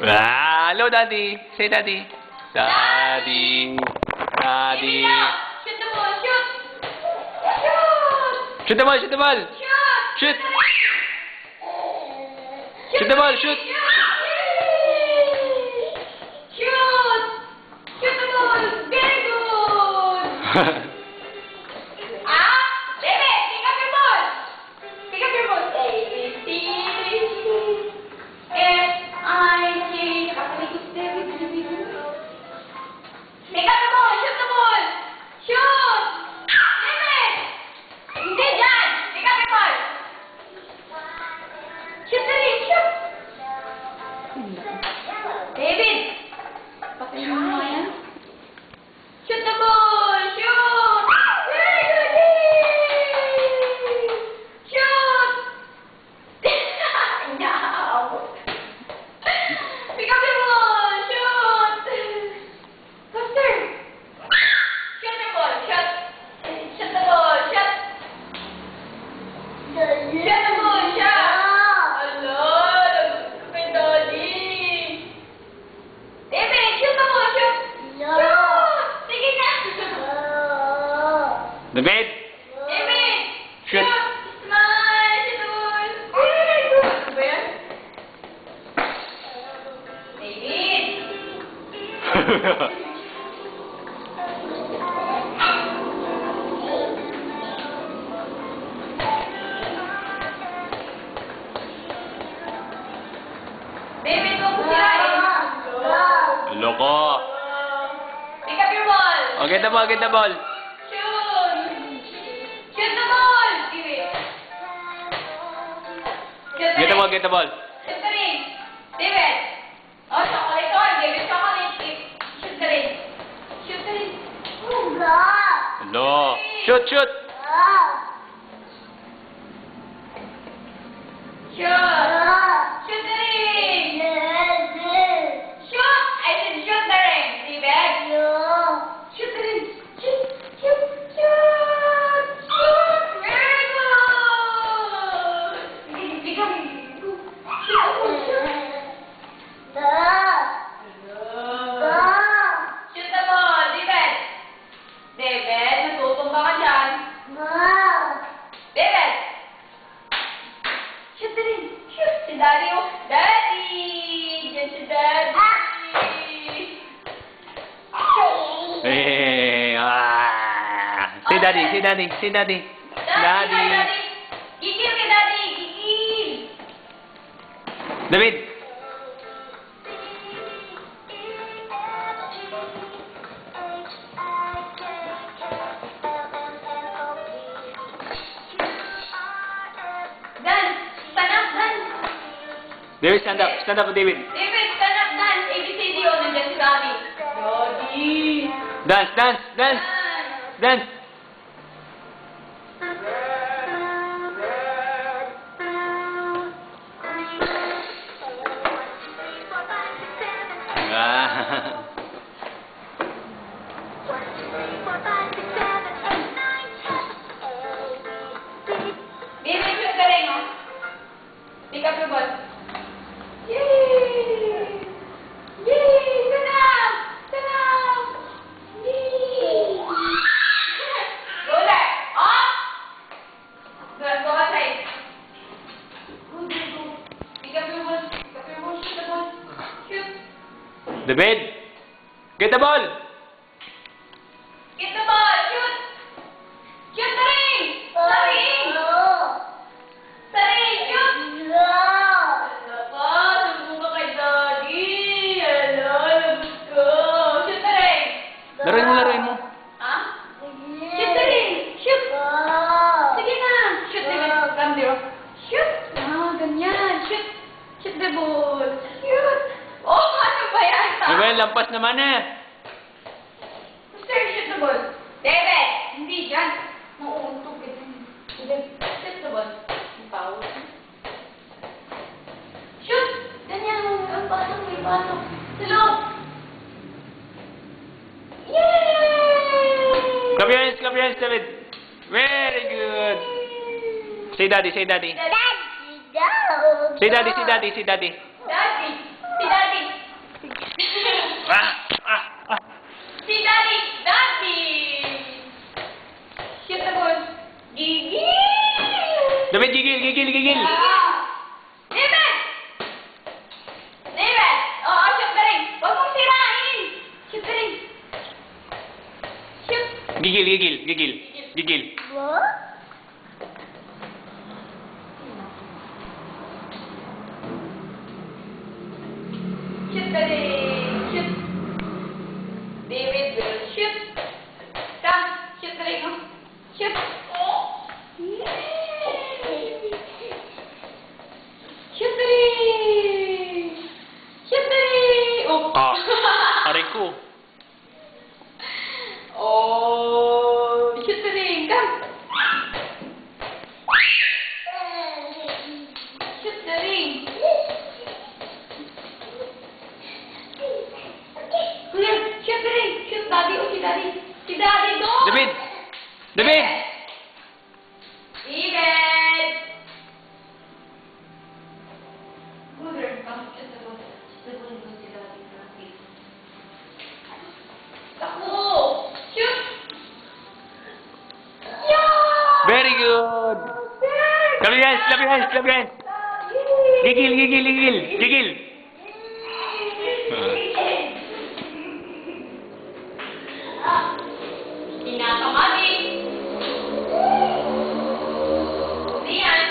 Ah, hello, Daddy. Say Daddy. Daddy. Daddy. Shoot the ball, shoot! Shoot! Shoot the ball, shoot the ball. Shoot! Shoot. Shoot the ball, shoot. Shoot! Shoot the ball! Very good! David, pick up your ball! Pick up your ball. A, B, C, F, I, J. Nakakalikot, David. Pick up the ball! Shoot the ball! Shoot! David! Hindi dyan! Pick up your ball! Shoot the ring! Shoot! David! Patayin mo nga yan. Shoot the ball! Shoot! Very good! Shoot! No! Pick up your ball! Shoot! Faster! Shoot the ball! Shoot! Shoot the ball! Shoot! Shoot the ball! Shoot! Hello! Lagot ka kay Daddy! David! Shoot the ball! Shoot! Shoot! Sige na! David. David! Shoot. Smile! Shoot the ball! Very good! Ano ba yan? David! David, huwag mo sirain. Loko. Pick up your ball. Oh, get the ball, get the ball. Shoot! Shoot the ball! Give it. Shoot Get the ball, ring. get the ball. Shoot the ring. David. Oh, chocolate on. Give it chocolate. Shoot the ring. Shoot the ring. Hello. Shoot, shoot. Shoot. Shoot the ring. Shoot. I said shoot the ring. David. Shoot the ring. Shoot. Shoot. Shoot. Shoot. Very good. Bigyan mo. Shoot the ball, David. David, natutumba ka dyan. David. Shoot the ring. Shoot. Si Daddy, oh. Daddy. Diyan si Daddy. Eh, ah. Say Daddy, say Daddy, say Daddy. Daddy. Daddy. Gigil ka, Daddy. Gigil. David. Dance. Stand up, dance. David, stand up. Stand up, David. David, stand up, dance. ABCD, oh. Nandiyan si Daddy. Daddy. Dance, dance, dance, dance. Ah. David, shoot the ring, oh. Pick up your ball. Yay! Yay! Stand up! Stand up! Yay! Go there! Up! Go outside. Go, go, go. Pick up your ball. Pick up your ball. Shoot the ball. Shoot. David. Get the ball. Get the ball. Shoot. Shoot the ring. The ring. The ring. Shoot. Hello, sumbong ka kay Daddy. Hello, lagot ko. Shoot the ring. Laruin mo, laruin mo. Ha? Shoot the ring. Shoot. Sige na. Shoot the ring. Come there. Shoot. Ah, ganyan. Shoot. Shoot the ball. Shoot. Oh, ano ba yan? David, lampas naman eh. Sir, shoot the ball. David, hindi dyan. Mauuntog ka dyan. Shoot the ball. Ang pao. Shoot! Ganyan. Ang batok, may batok. Sa loob. Yay! Clap your hands, David. Very good. Say Daddy, say Daddy. Daddy, Say Daddy, say Daddy, say Daddy. Daddy. Si Daddy. Ah! Ah! Ah! Si Daddy. Daddy. Shoot the ball. Gigil. David, gigil, gigil, gigil! David! David! Oo, shoot the ring. Huwag mong sirain. Shoot the ring. Shoot. Gigil, gigil, gigil, gigil. Shoot the ring. Shoot. David will shoot. Come, shoot the ring. Oh. Shoot. Shoot the ring. Shoot the ring. Oh. Ah! Aray ko. Oh, shoot the ring. Come. Shoot the ring. Kuya, shoot the ring. Shoot Daddy. Oh, si Daddy. Si Daddy, go. David! David! David. Good girl. Come, shoot the ball. Shoot the ball. Go si Daddy. Takbo. Shoot. Yeah. Very good! Clap your hands, clap your hands, clap your hands! Gigil, gigil, gigil, gigil! Kinakamali. Rian.